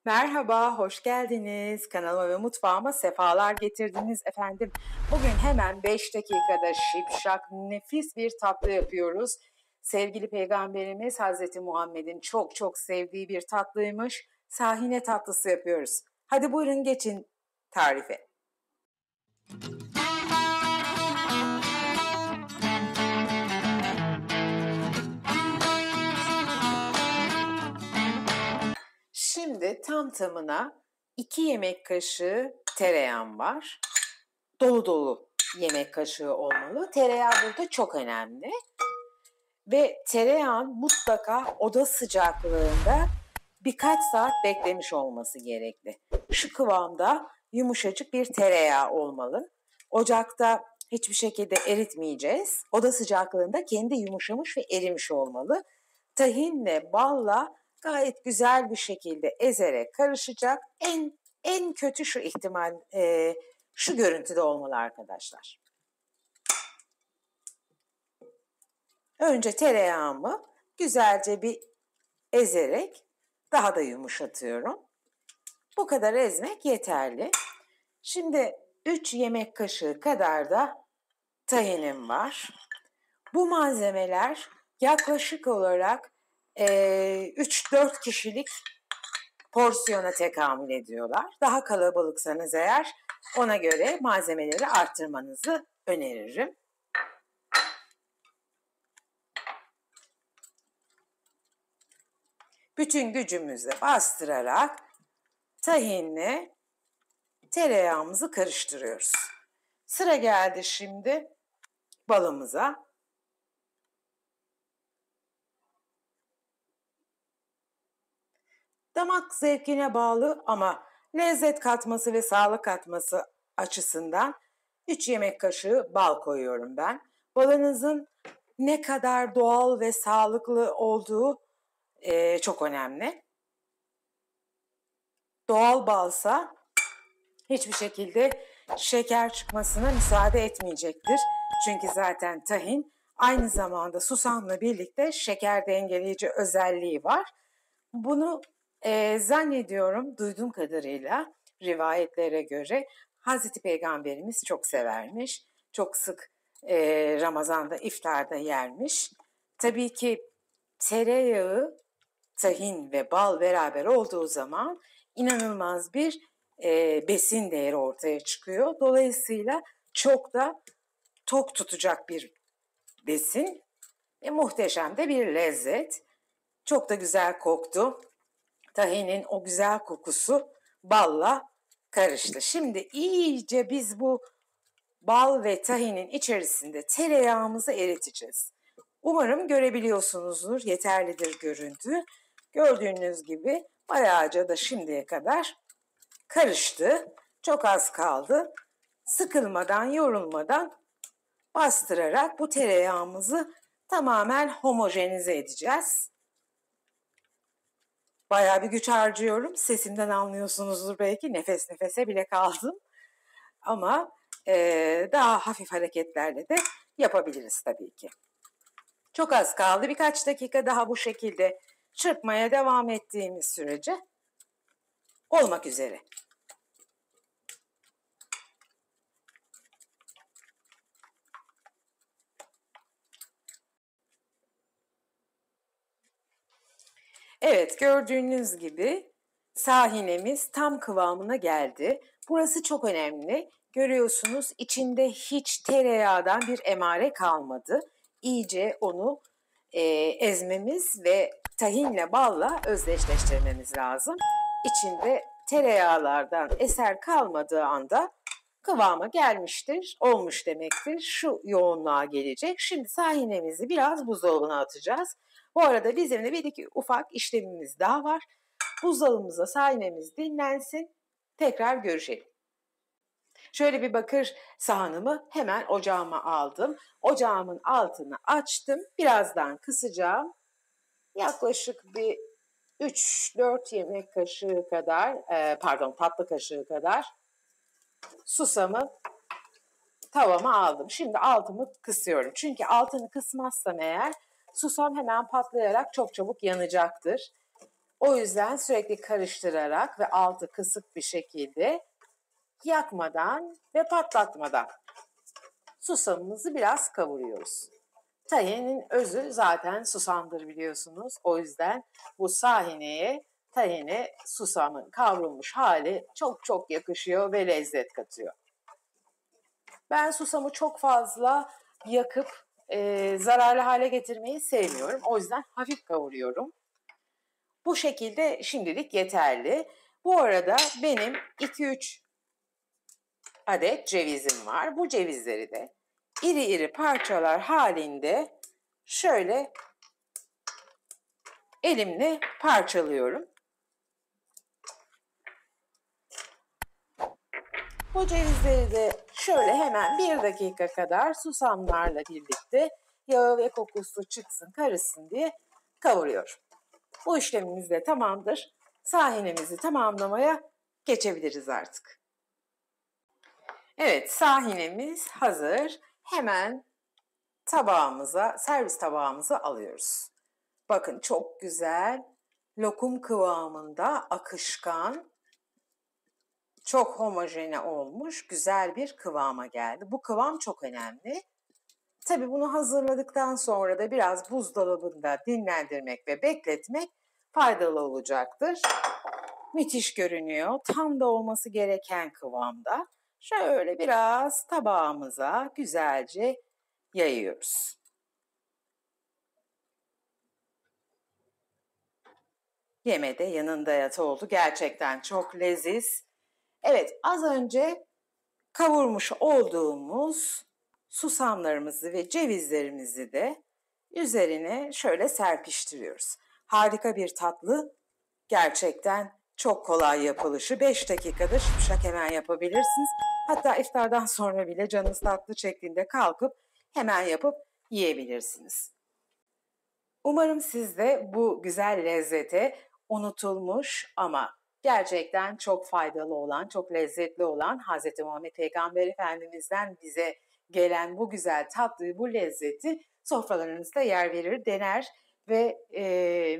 Merhaba, hoş geldiniz. Kanalıma ve mutfağıma sefalar getirdiniz efendim. Bugün hemen 5 dakikada şipşak nefis bir tatlı yapıyoruz. Sevgili Peygamberimiz Hazreti Muhammed'in çok çok sevdiği bir tatlıymış. Sahine tatlısı yapıyoruz. Hadi buyurun geçin tarife. Şimdi tam tamına 2 yemek kaşığı tereyağım var. Dolu dolu yemek kaşığı olmalı. Tereyağı burada çok önemli. Ve tereyağın mutlaka oda sıcaklığında birkaç saat beklemiş olması gerekli. Şu kıvamda yumuşacık bir tereyağı olmalı. Ocakta hiçbir şekilde eritmeyeceğiz. Oda sıcaklığında kendi yumuşamış ve erimiş olmalı. Tahinle balla gayet güzel bir şekilde ezerek karışacak. En kötü şu ihtimal, şu görüntüde olmalı arkadaşlar. Önce tereyağımı güzelce bir ezerek daha da yumuşatıyorum. Bu kadar ezmek yeterli. Şimdi 3 yemek kaşığı kadar da tahinim var. Bu malzemeler yaklaşık olarak 3-4 kişilik porsiyona tekamül ediyorlar. Daha kalabalıksanız eğer ona göre malzemeleri arttırmanızı öneririm. Bütün gücümüzle bastırarak tahinle tereyağımızı karıştırıyoruz. Sıra geldi şimdi balımıza. Damak zevkine bağlı ama lezzet katması ve sağlık katması açısından 3 yemek kaşığı bal koyuyorum ben. Balınızın ne kadar doğal ve sağlıklı olduğu çok önemli. Doğal balsa hiçbir şekilde şeker çıkmasına müsaade etmeyecektir. Çünkü zaten tahin aynı zamanda susamla birlikte şeker dengeleyici özelliği var. Bunu zannediyorum duyduğum kadarıyla rivayetlere göre Hazreti Peygamberimiz çok severmiş. Çok sık Ramazan'da iftarda yermiş. Tabii ki tereyağı, tahin ve bal beraber olduğu zaman inanılmaz bir besin değeri ortaya çıkıyor. Dolayısıyla çok da tok tutacak bir besin ve muhteşem de bir lezzet. Çok da güzel koktu. Tahinin o güzel kokusu balla karıştı. Şimdi iyice biz bu bal ve tahinin içerisinde tereyağımızı eriteceğiz. Umarım görebiliyorsunuzdur, yeterlidir görüntü. Gördüğünüz gibi bayağıca da şimdiye kadar karıştı. Çok az kaldı. Sıkılmadan, yorulmadan bastırarak bu tereyağımızı tamamen homojenize edeceğiz. Bayağı bir güç harcıyorum. Sesimden anlıyorsunuzdur belki. Nefes nefese bile kaldım. Ama daha hafif hareketlerle de yapabiliriz tabii ki. Çok az kaldı. Birkaç dakika daha bu şekilde çırpmaya devam ettiğimiz sürece olmak üzere. Evet, gördüğünüz gibi sahinemiz tam kıvamına geldi. Burası çok önemli. Görüyorsunuz içinde hiç tereyağdan bir emare kalmadı. İyice onu ezmemiz ve tahinle balla özdeşleştirmemiz lazım. İçinde tereyağlardan eser kalmadığı anda kıvama gelmiştir, olmuş demektir. Şu yoğunluğa gelecek. Şimdi sahinemizi biraz buzdolabına atacağız. Bu arada bizim de bir iki ufak işlemimiz daha var. Buzdolabımıza sahinemiz dinlensin. Tekrar görüşelim. Şöyle bir bakır sahanımı hemen ocağıma aldım. Ocağımın altını açtım. Birazdan kısacağım. Yaklaşık bir 3-4 yemek kaşığı kadar, tatlı kaşığı kadar susamı tavama aldım. Şimdi altımı kısıyorum. Çünkü altını kısmazsam eğer susam hemen patlayarak çok çabuk yanacaktır. O yüzden sürekli karıştırarak ve altı kısık bir şekilde yakmadan ve patlatmadan susamımızı biraz kavuruyoruz. Tahinin özü zaten susamdır biliyorsunuz. O yüzden bu tahine susamın kavrulmuş hali çok çok yakışıyor ve lezzet katıyor. Ben susamı çok fazla yakıp zararlı hale getirmeyi sevmiyorum. O yüzden hafif kavuruyorum. Bu şekilde şimdilik yeterli. Bu arada benim 2-3 adet cevizim var. Bu cevizleri de iri iri parçalar halinde şöyle elimle parçalıyorum. Bu cevizleri de şöyle hemen 1 dakika kadar susamlarla birlikte yağı ve kokusu çıksın, karışsın diye kavuruyorum. Bu işlemimiz de tamamdır. Sahinemizi tamamlamaya geçebiliriz artık. Evet, sahinemiz hazır. Hemen servis tabağımıza alıyoruz. Bakın çok güzel, lokum kıvamında akışkan, çok homojene olmuş, güzel bir kıvama geldi. Bu kıvam çok önemli. Tabii bunu hazırladıktan sonra da biraz buzdolabında dinlendirmek ve bekletmek faydalı olacaktır. Müthiş görünüyor. Tam da olması gereken kıvamda. Şöyle biraz tabağımıza güzelce yayıyoruz. Yeme de yanında yat oldu. Gerçekten çok leziz. Evet, az önce kavurmuş olduğumuz susamlarımızı ve cevizlerimizi de üzerine şöyle serpiştiriyoruz. Harika bir tatlı. Gerçekten çok kolay yapılışı. 5 dakikada şipşak hemen yapabilirsiniz. Hatta iftardan sonra bile canınız tatlı çektiğinde kalkıp hemen yapıp yiyebilirsiniz. Umarım siz de bu güzel lezzete unutulmuş ama gerçekten çok faydalı olan, çok lezzetli olan Hz. Muhammed Peygamber Efendimiz'den bize gelen bu güzel tatlıyı, bu lezzeti sofralarınızda yer verir, dener ve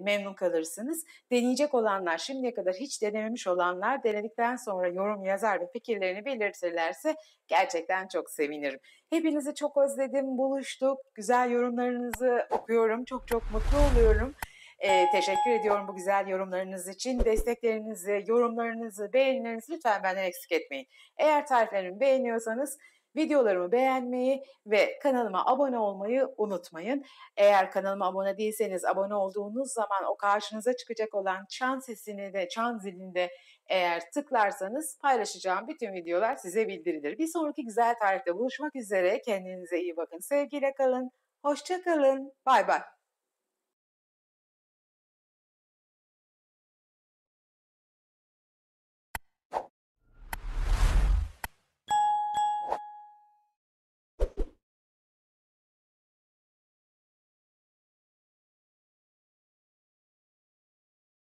memnun kalırsınız. Deneyecek olanlar, şimdiye kadar hiç denememiş olanlar denedikten sonra yorum yazar ve fikirlerini belirtirlerse gerçekten çok sevinirim. Hepinizi çok özledim, buluştuk. Güzel yorumlarınızı okuyorum. Çok çok mutlu oluyorum. Teşekkür ediyorum bu güzel yorumlarınız için. Desteklerinizi, yorumlarınızı, beğenilerinizi lütfen benden eksik etmeyin. Eğer tariflerimi beğeniyorsanız videolarımı beğenmeyi ve kanalıma abone olmayı unutmayın. Eğer kanalıma abone değilseniz abone olduğunuz zaman o karşınıza çıkacak olan çan sesini de, çan zilinde eğer tıklarsanız paylaşacağım bütün videolar size bildirilir. Bir sonraki güzel tarifte buluşmak üzere. Kendinize iyi bakın. Sevgiyle kalın. Hoşça kalın. Bay bay.